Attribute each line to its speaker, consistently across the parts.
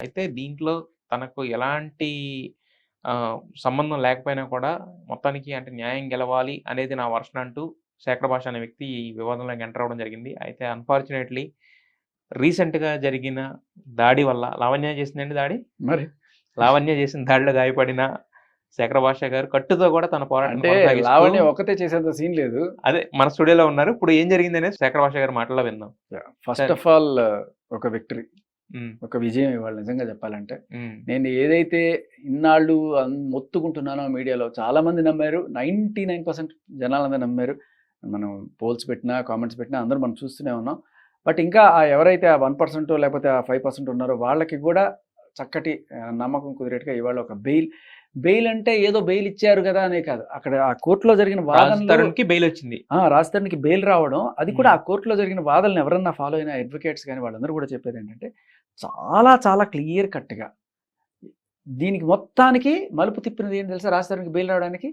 Speaker 1: అయితే దీంట్లో తనకు ఎలాంటి సంబంధం లేకపోయినా కూడా మొత్తానికి అంటే న్యాయం గెలవాలి అనేది నా వర్షన్ అంటూ శేఖర్ భాష అనే వ్యక్తి ఈ వివాదంలోకి ఎంటర్ అవ్వడం జరిగింది. అయితే అన్‌ఫార్చునేట్‌లీ రీసెంట్‌గా జరిగిన దాడి వల్ల లావణ్య చేసిందండి దాడి?
Speaker 2: మరి
Speaker 1: లావణ్య చేసిన దాడిలో గాయపడిన శేఖర్ భాష గారు కట్టుతో కూడా తన పోరాటం
Speaker 2: అంటే
Speaker 1: కొనసాగిస్తూ
Speaker 2: లావణ్య ఒకతే చేసేంత సీన్ లేదు.
Speaker 1: అదే మన స్టూడియోలో ఉన్నారు. ఇప్పుడు ఏం జరిగిందనేది శేఖర్ భాష గారి మాటల్లో విందాం.
Speaker 2: ఫస్ట్ ఆఫ్ ఆల్ ఒక విక్టరీ.
Speaker 1: హ్మ్.
Speaker 2: ఒక విజయం ఇవాళ నిజంగా చెప్పాలంటే.
Speaker 1: హ్మ్.
Speaker 2: నేను ఏదైతే ఇన్నాళ్ళు మొత్తుకుంటున్నానో మీడియాలో చాలా మంది నమ్మారు. 99% జనాలందరూ నమ్మారు. మనం పోల్స్ పెట్టినా, కామెంట్స్ పెట్టినా అందరూ మనం చూస్తూనే ఉన్నాం. బట్ ఇంకా ఎవరైతే ఆ 1% లేకపోతే ఆ 5% ఉన్నారో వాళ్ళకి కూడా చక్కటి నమ్మకం కుదిరేట్టుగా ఇవాళ ఒక బెయిల్ అంటే ఏదో బెయిల్ ఇచ్చారు కదా అనే కాదు. అక్కడ ఆ కోర్టులో జరిగిన
Speaker 1: వాదనకి బెయిల్ వచ్చింది.
Speaker 2: రాజ్ తరుణ్‌కి బెయిల్ రావడం, అది కూడా ఆ కోర్టులో జరిగిన వాదనలు ఎవరన్నా ఫాలో అయిన అడ్వకేట్స్ కానీ వాళ్ళందరూ కూడా చెప్పేది ఏంటంటే చాలా చాలా క్లియర్ కట్‌గా దీనికి మొత్తానికి మలుపు తిప్పినది ఏం తెలుసా? రాజ్ తరుణ్‌కి బెయిల్ రావడానికి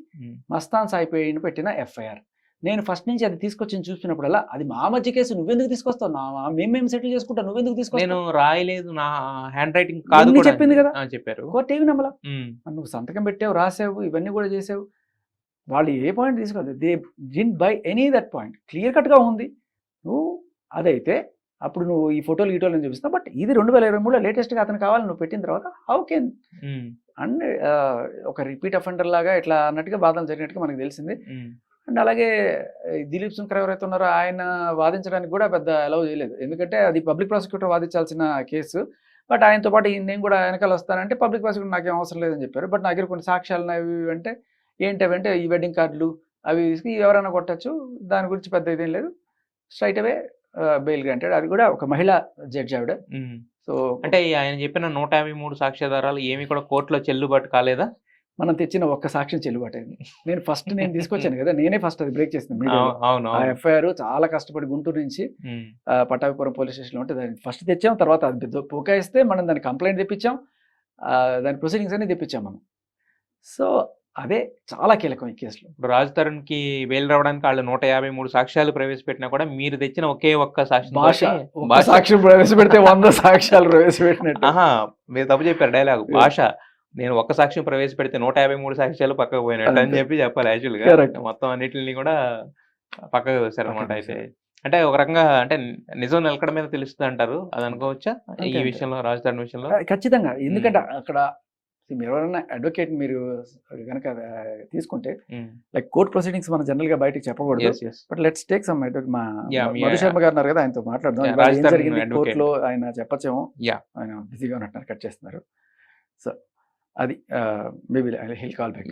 Speaker 2: మస్తాన్ సాయి పైన పెట్టిన ఎఫ్ఐఆర్. నేను ఫస్ట్ నుంచి అది తీసుకొచ్చి చూసినప్పుడల్లా అది మా మధ్య కేసు నువ్వెందుకు తీసుకొస్తావు? మేము సెటిల్ చేసుకుంటా నువ్వెందుకు తీసుకొస్తావు?
Speaker 1: నేను రాయలేదు, నా హ్యాండ్ రైటింగ్ కాదు
Speaker 2: కూడా చెప్పింది కదా,
Speaker 1: చెప్పారు.
Speaker 2: కోర్టు ఏమి నమ్మలా. నువ్వు సంతకం పెట్టావు, రాసావు, ఇవన్నీ కూడా చేసావు. వాళ్ళు ఏ పాయింట్ తీసుకోలేదు. They didn't by any that point. Clear కట్గా ఉంది. నువ్వు అదైతే అప్పుడు నువ్వు ఈ ఫోటోలు గీటోలు చూపిస్తావు. బట్ ఇది 2023లో లేటెస్ట్గా అతను కావాలి నువ్వు పెట్టిన తర్వాత హౌ కెన్ అండ్ ఒక రిపీట్ అఫెండర్ లాగా ఇట్లా అన్నట్టుగా వాదనలు జరిగినట్టుగా మనకు తెలిసింది. అండ్ అలాగే దిలీప్ శంకర్ ఎవరైతే ఉన్నారో ఆయన వాదించడానికి కూడా పెద్ద అలౌ చేయలేదు. ఎందుకంటే అది పబ్లిక్ ప్రాసిక్యూటర్ వాదించాల్సిన కేసు. బట్ ఆయనతో పాటు నేను కూడా వెనకాల వస్తానంటే పబ్లిక్ ప్రాసిక్యూటర్ నాకేం అవసరం లేదని చెప్పారు. బట్ నా దగ్గర కొన్ని సాక్ష్యాలు అవి అంటే ఏంటంటే ఈ వెడ్డింగ్ కార్డులు అవి తీసుకు ఎవరైనా కొట్టచ్చు, దాని గురించి పెద్ద ఇదేం లేదు, స్ట్రైట్ అవే బెయిల్ గ్రాంటెడ్. అది కూడా ఒక మహిళా జడ్జి ఆవిడ.
Speaker 1: సో అంటే ఆయన చెప్పిన 153 సాక్ష్యాధారాలు ఏమి కూడా కోర్టులో చెల్లుబాటు కాలేదా?
Speaker 2: మనం తెచ్చిన ఒక్క సాక్ష్యం చెల్లుబాటు అయింది. నేను తీసుకొచ్చాను కదా, నేనే ఫస్ట్ అది బ్రేక్ చేసింది. ఆ ఎఫ్ఐఆర్ చాలా కష్టపడి గుంటూరు నుంచి పట్టాభిపురం పోలీస్ స్టేషన్లో ఉంటే దాన్ని ఫస్ట్ తెచ్చాం. తర్వాత అది పోకాయిస్తే మనం దాన్ని కంప్లైంట్ తెప్పించాం, దాని ప్రొసీడింగ్స్ అన్ని తెప్పించాం మనం. సో అదే చాలా కీలకం ఈ కేసులో.
Speaker 1: ఇప్పుడు రాజ్ తరుణ్‌కి బెయిల్ రావడానికి వాళ్ళు 153 సాక్ష్యాలు ప్రవేశపెట్టినా కూడా మీరు తెచ్చిన ఒకే ఒక్క
Speaker 2: సాక్ష్యం ప్రవేశపెడితే 100 సాక్ష్యాలు ప్రవేశపెట్టినట్టు.
Speaker 1: మీరు తప్పు చెప్పారు డైలాగ్. భాష నేను ఒక్క సాక్ష్యం ప్రవేశపెడితే 153 సాక్ష్యాలు పక్కకు పోయినట్టు అని చెప్పి చెప్పాలి యాక్చువల్గా. మొత్తం అన్నిటిని కూడా పక్కకు వేశారు అనమాట. అయితే అంటే ఒక రకంగా అంటే నిజం నిలకడ మీద తెలుస్తుంది అంటారు, అది అనుకోవచ్చా ఈ విషయంలో, రాజ్ తరుణ్ విషయంలో?
Speaker 2: ఖచ్చితంగా. ఎందుకంటే అక్కడ మీరు ఎవరైనా అడ్వకేట్ మీరు కనుక తీసుకుంటే లైక్ కోర్ట్ ప్రొసీడింగ్స్ మనం జనరల్ గా బయటకు చెప్పకూడదు. But let's take some advocate. మా మధు శర్మ గారు ఉన్నారు కదా, ఆయనతో మాట్లాడదాం. ఏం జరిగింది కోర్టులో ఆయన చెప్పచ్చేమో, ఆయన బిజీగా ఉన్నట్టు కట్ చేస్తున్నారు. సో అది మేబీ హిల్ కాల్ బ్యాక్.